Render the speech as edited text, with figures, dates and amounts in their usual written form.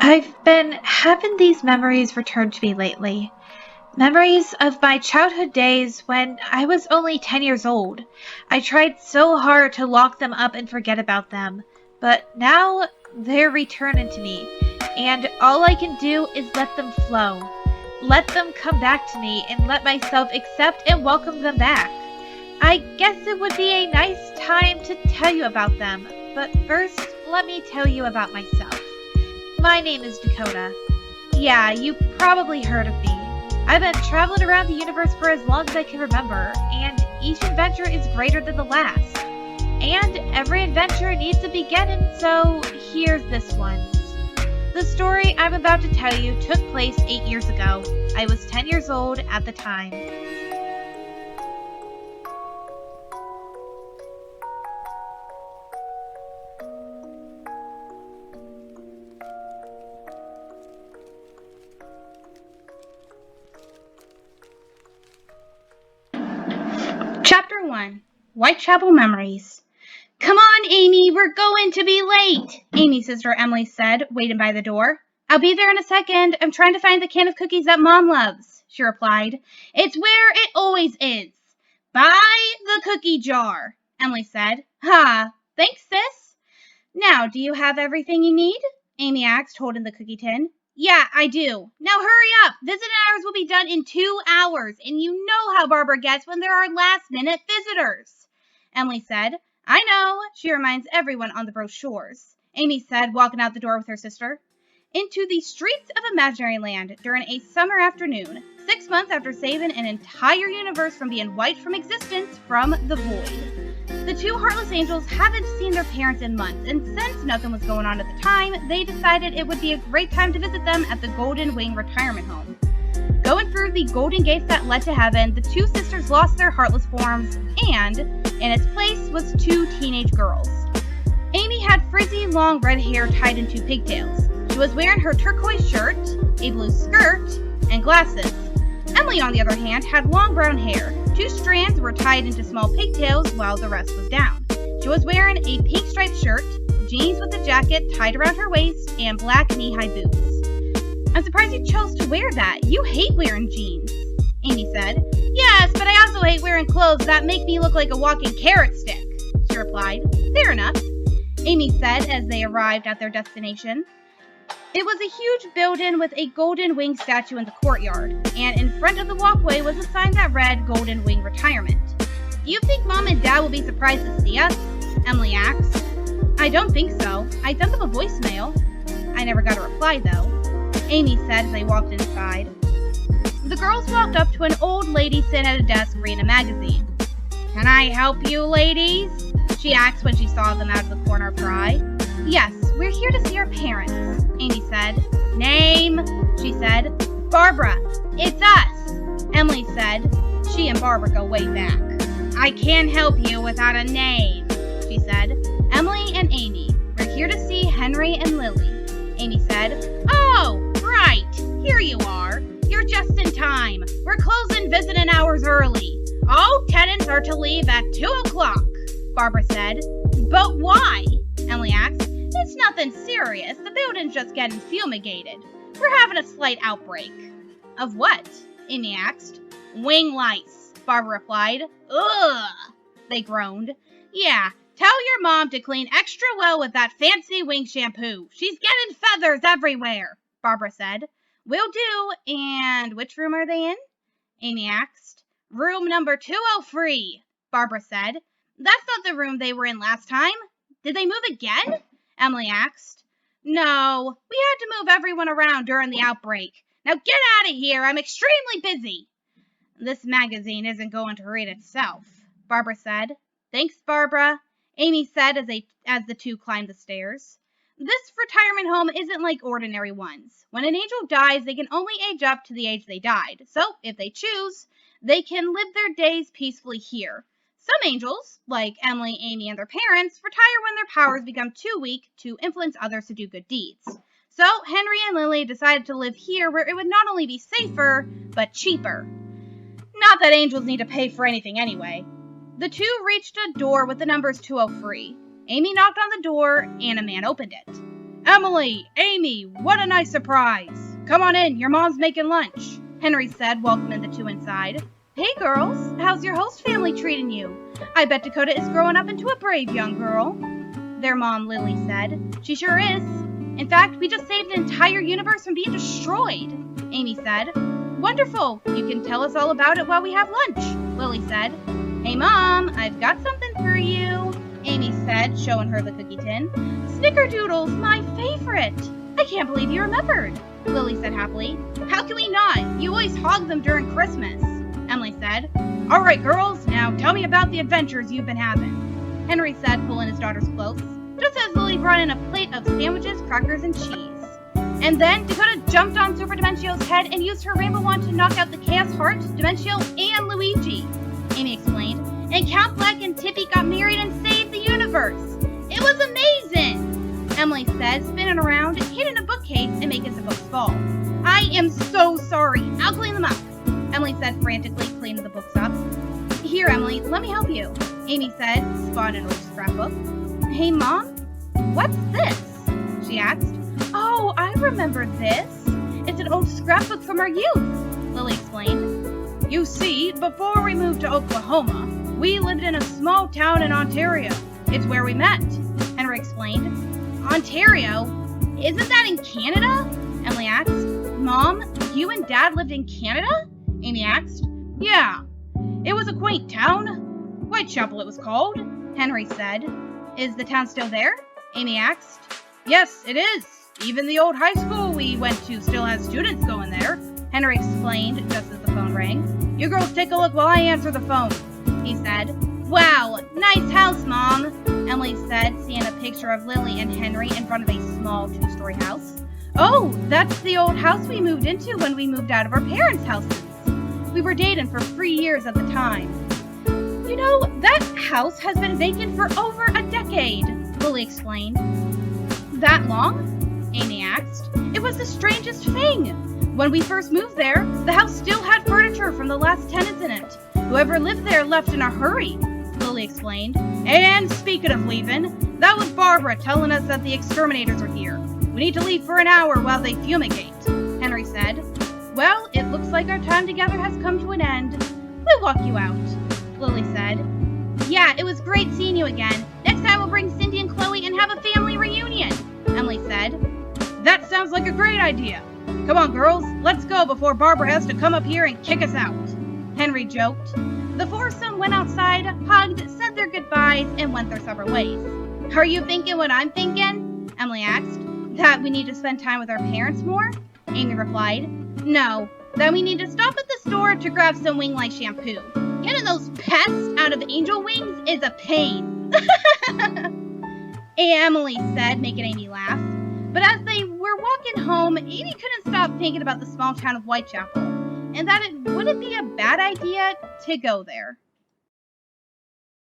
I've been having these memories return to me lately. Memories of my childhood days when I was only 10 years old. I tried so hard to lock them up and forget about them, but now they're returning to me, and all I can do is let them flow. Let them come back to me and let myself accept and welcome them back. I guess it would be a nice time to tell you about them, but first, let me tell you about myself. My name is Dakota. Yeah, you probably heard of me. I've been traveling around the universe for as long as I can remember, and each adventure is greater than the last. And every adventure needs a beginning, so here's this one. The story I'm about to tell you took place 8 years ago. I was 10 years old at the time. Chapter 1. Whitechapel Memories. "Come on, Amy, we're going to be late," Amy's sister Emily said, waiting by the door. "I'll be there in a second. I'm trying to find the can of cookies that Mom loves," she replied. "It's where it always is. By the cookie jar," Emily said. "Ha, thanks, sis." "Now, do you have everything you need?" Amy asked, holding the cookie tin. "Yeah, I do. Now hurry up. Visiting hours will be done in 2 hours, and you know how Barbara gets when there are last-minute visitors," Emily said. "I know. She reminds everyone on the brochures," Amy said, walking out the door with her sister. Into the streets of Imaginary Land during a summer afternoon, 6 months after saving an entire universe from being wiped from existence from the void. The two heartless angels haven't seen their parents in months, and since nothing was going on at the time, they decided it would be a great time to visit them at the Golden Wing retirement home. Going through the golden gates that led to heaven, the two sisters lost their heartless forms, and in its place was 2 teenage girls. Amy had frizzy, long red hair tied into pigtails. She was wearing her turquoise shirt, a blue skirt, and glasses. Emily, on the other hand, had long brown hair. 2 strands were tied into small pigtails while the rest was down. She was wearing a pink striped shirt, jeans with a jacket tied around her waist, and black knee-high boots. "I'm surprised you chose to wear that. You hate wearing jeans," Amy said. "Yes, but I also hate wearing clothes that make me look like a walking carrot stick," she replied. "Fair enough," Amy said as they arrived at their destination. It was a huge building with a golden wing statue in the courtyard, and in front of the walkway was a sign that read Golden Wing Retirement. "Do you think Mom and Dad will be surprised to see us?" Emily asked. "I don't think so. I sent them a voicemail. I never got a reply, though," Amy said as they walked inside. The girls walked up to an old lady sitting at a desk reading a magazine. "Can I help you, ladies?" she asked when she saw them out of the corner of her eye. "Yes, we're here to see our parents," Amy said. "Name?" she said. "Barbara. It's us," Emily said. She and Barbara go way back. "I can't help you without a name," she said. "Emily and Amy. We're here to see Henry and Lily," Amy said. "Oh, right. Here you are. You're just in time. We're closing visiting hours early. All tenants are to leave at 2 o'clock, Barbara said. "But why?" Emily asked. "It's nothing serious. The building's just getting fumigated. We're having a slight outbreak." "Of what?" Amy asked. "Wing lice," Barbara replied. "Ugh," they groaned. "Yeah, tell your mom to clean extra well with that fancy wing shampoo. She's getting feathers everywhere," Barbara said. "Will do. And which room are they in?" Amy asked. "Room number 203, Barbara said. "That's not the room they were in last time. Did they move again?" Emily asked. "No, we had to move everyone around during the outbreak. Now get out of here. I'm extremely busy." "This magazine isn't going to read itself," Barbara said. "Thanks, Barbara," Amy said as the two climbed the stairs. This retirement home isn't like ordinary ones. When an angel dies, they can only age up to the age they died. So, if they choose, they can live their days peacefully here. Some angels, like Emily, Amy, and their parents, retire when their powers become too weak to influence others to do good deeds. So, Henry and Lily decided to live here where it would not only be safer, but cheaper. Not that angels need to pay for anything anyway. The two reached a door with the numbers 203. Amy knocked on the door, and a man opened it. Emily, Amy, what a nice surprise. Come on in, your mom's making lunch, Henry said, welcoming the two inside. Hey girls, how's your host family treating you? I bet Dakota is growing up into a brave young girl. Their mom, Lily, said. She sure is. In fact, we just saved an entire universe from being destroyed, Amy said. Wonderful, you can tell us all about it while we have lunch, Lily said. Hey Mom, I've got something for you, Amy said, showing her the cookie tin. Snickerdoodles, my favorite. I can't believe you remembered, Lily said happily. How can we not? You always hog them during Christmas, Emily said. All right, girls, now tell me about the adventures you've been having, Henry said, pulling his daughter's close, just as Lily brought in a plate of sandwiches, crackers, and cheese. And then Dakota jumped on Super Dimentio's head and used her rainbow wand to knock out the Chaos Heart, Dimentio, and Luigi, Amy explained. And Count Black and Tippy got married and saved the universe. It was amazing, Emily said, spinning around, hitting a bookcase and making the books fall. I am so sorry. I'll clean them up, Emily said frantically, cleaning the books up. Here, Emily, let me help you, Amy said, spawning an old scrapbook. Hey, Mom, what's this? She asked. Oh, I remember this. It's an old scrapbook from our youth, Lily explained. You see, before we moved to Oklahoma, we lived in a small town in Ontario. It's where we met, Henry explained. Ontario? Isn't that in Canada? Emily asked. Mom, you and Dad lived in Canada? Amy asked. Yeah. It was a quaint town. Whitechapel it was called, Henry said. Is the town still there? Amy asked. Yes, it is. Even the old high school we went to still has students going there, Henry explained just as the phone rang. You girls take a look while I answer the phone, he said. Wow, nice house, Mom, Emily said, seeing a picture of Lily and Henry in front of a small two-story house. Oh, that's the old house we moved into when we moved out of our parents' houses. We were dating for 3 years at the time. You know, that house has been vacant for over a decade, Lily explained. That long? Amy asked. It was the strangest thing. When we first moved there, the house still had furniture from the last tenants in it. Whoever lived there left in a hurry, Lily explained. And speaking of leaving, that was Barbara telling us that the exterminators are here. We need to leave for an hour while they fumigate, Henry said. Well, it looks like our time together has come to an end. We'll walk you out, Lily said. Yeah, it was great seeing you again. Next time we'll bring Cindy and Chloe and have a family reunion, Emily said. That sounds like a great idea. Come on, girls, let's go before Barbara has to come up here and kick us out, Henry joked. The foursome went outside, hugged, said their goodbyes, and went their separate ways. Are you thinking what I'm thinking? Emily asked. That we need to spend time with our parents more? Amy replied. No, that we need to stop at the store to grab some wing light shampoo. Getting those pests out of angel wings is a pain. Emily said, making Amy laugh. But as they were walking home, Amy couldn't stop thinking about the small town of Whitechapel, and that it wouldn't be a bad idea to go there.